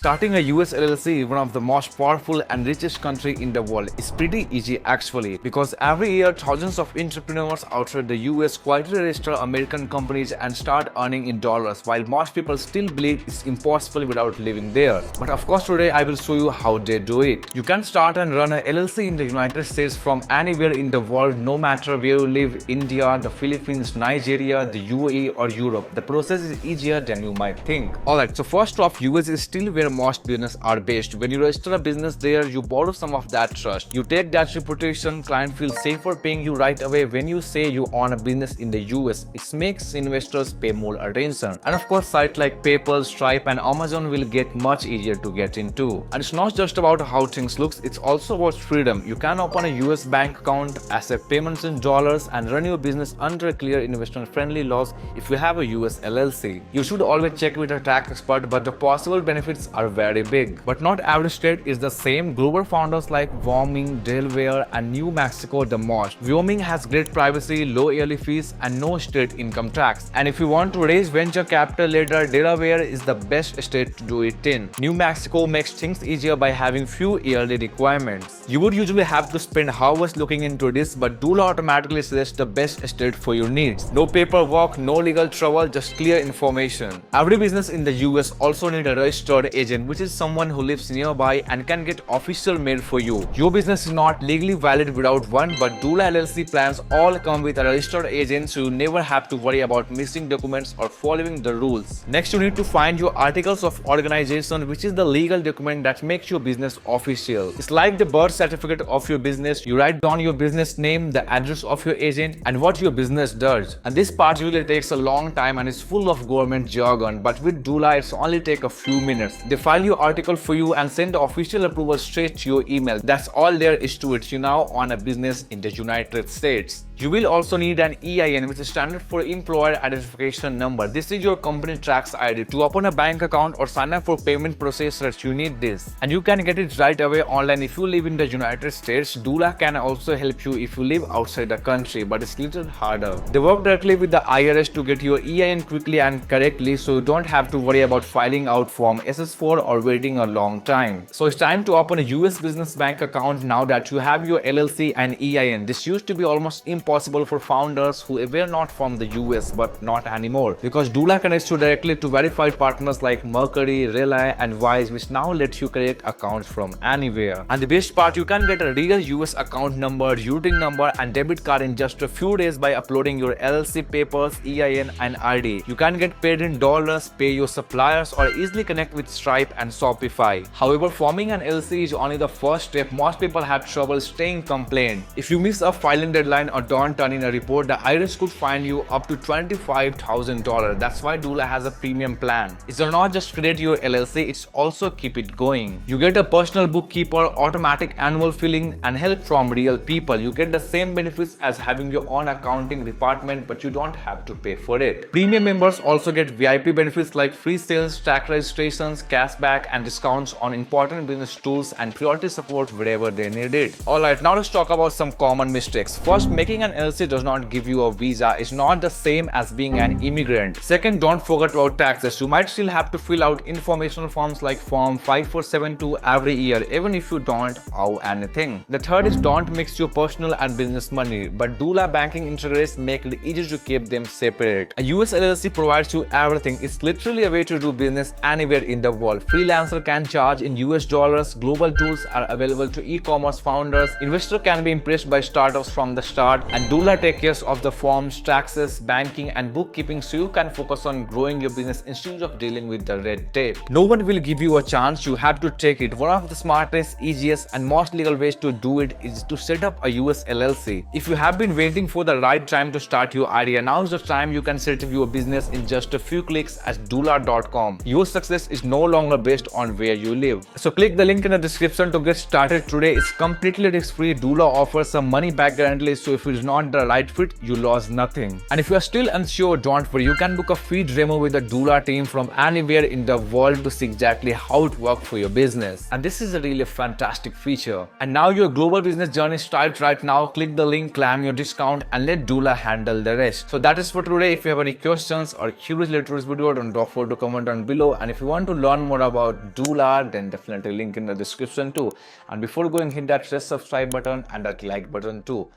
Starting a US LLC, one of the most powerful and richest country in the world, is pretty easy actually, because every year thousands of entrepreneurs outside the US quietly register American companies and start earning in dollars, while most people still believe it's impossible without living there. But of course today I will show you how they do it. You can start and run a LLC in the United States from anywhere in the world, no matter where you live: India, the Philippines, Nigeria, the UAE or Europe. The process is easier than you might think. Alright, so first off, US is still where most business are based. When you register a business there, you borrow some of that trust. You take that reputation, client feels safer paying you right away when you say you own a business in the US. It makes investors pay more attention. And of course, sites like PayPal, Stripe and Amazon will get much easier to get into. And it's not just about how things looks, it's also about freedom. You can open a US bank account, accept payments in dollars and run your business under clear investment-friendly laws if you have a US LLC. You should always check with a tax expert, but the possible benefits are very big. But not every state is the same. Global founders like Wyoming, Delaware and New Mexico the most. Wyoming has great privacy, low yearly fees and no state income tax. And if you want to raise venture capital later, Delaware is the best state to do it in. New Mexico makes things easier by having few yearly requirements. You would usually have to spend hours looking into this, but Doola automatically suggests the best state for your needs. No paperwork, no legal trouble, just clear information. Every business in the US also needs a registered agent, which is someone who lives nearby and can get official mail for you. Your business is not legally valid without one, but Doola LLC plans all come with a registered agent, so you never have to worry about missing documents or following the rules. Next, you need to find your articles of organization, which is the legal document that makes your business official. It's like the birth certificate of your business. You write down your business name, the address of your agent and what your business does. And this part usually takes a long time and is full of government jargon, but with Doola it's only take a few minutes. They file your article for you and send the official approval straight to your email. That's all there is to it. You now own a business in the United States. You will also need an EIN, which is standard for Employer Identification Number. This is your company tax ID. To open a bank account or sign up for payment processors, you need this. And you can get it right away online if you live in the United States. Doola can also help you if you live outside the country, but it's a little harder. They work directly with the IRS to get your EIN quickly and correctly, so you don't have to worry about filing out Form SS4 or waiting a long time. So it's time to open a US business bank account now that you have your LLC and EIN. This used to be almost impossible for founders who were not from the US, but not anymore, because Doola connects you directly to verified partners like Mercury, Relay and Wise, which now lets you create accounts from anywhere. And the best part, you can get a real US account number, routing number and debit card in just a few days by uploading your LLC papers, EIN and ID. You can get paid in dollars, pay your suppliers or easily connect with Stripe and Shopify. However, forming an LLC is only the first step. Most people have trouble staying compliant. If you miss a filing deadline or don't turn in a report, the IRS could fine you up to $25,000. That's why Doola has a premium plan. It's not just create your LLC, it's also keep it going. You get a personal bookkeeper, automatic annual filling and help from real people. You get the same benefits as having your own accounting department, but you don't have to pay for it. Premium members also get VIP benefits like free sales, tax registrations, cashback and discounts on important business tools and priority support wherever they need it. Alright, now let's talk about some common mistakes. First, making an LLC does not give you a visa. It's not the same as being an immigrant. Second, don't forget about taxes. You might still have to fill out informational forms like Form 5472 every year, even if you don't owe anything. The third is don't mix your personal and business money, but Doola banking integrates make it easy to keep them separate. A US LLC provides you everything. It's literally a way to do business anywhere in the world. Freelancer can charge in US dollars. Global tools are available to e-commerce founders. Investors can be impressed by startups from the start, and Doola takes care of the forms, taxes, banking and bookkeeping, so you can focus on growing your business instead of dealing with the red tape. No one will give you a chance. You have to take it. One of the smartest, easiest and most legal ways to do it is to set up a US LLC. If you have been waiting for the right time to start your idea, now is the time. You can set up your business in just a few clicks at Doola.com. Your success is no longer based on where you live. So click the link in the description to get started today. It's completely risk-free. Doola offers a money back guarantee, so if you is not the right fit, you lose nothing. And if you are still unsure, don't worry, you can book a free demo with the Doola team from anywhere in the world to see exactly how it works for your business. And this is a really fantastic feature. And now your global business journey starts right now. Click the link, claim your discount, and let Doola handle the rest. So that is for today. If you have any questions or curious related to this video, don't forget to comment down below. And if you want to learn more about Doola, then definitely link in the description too. And before going, hit that red subscribe button and that like button too.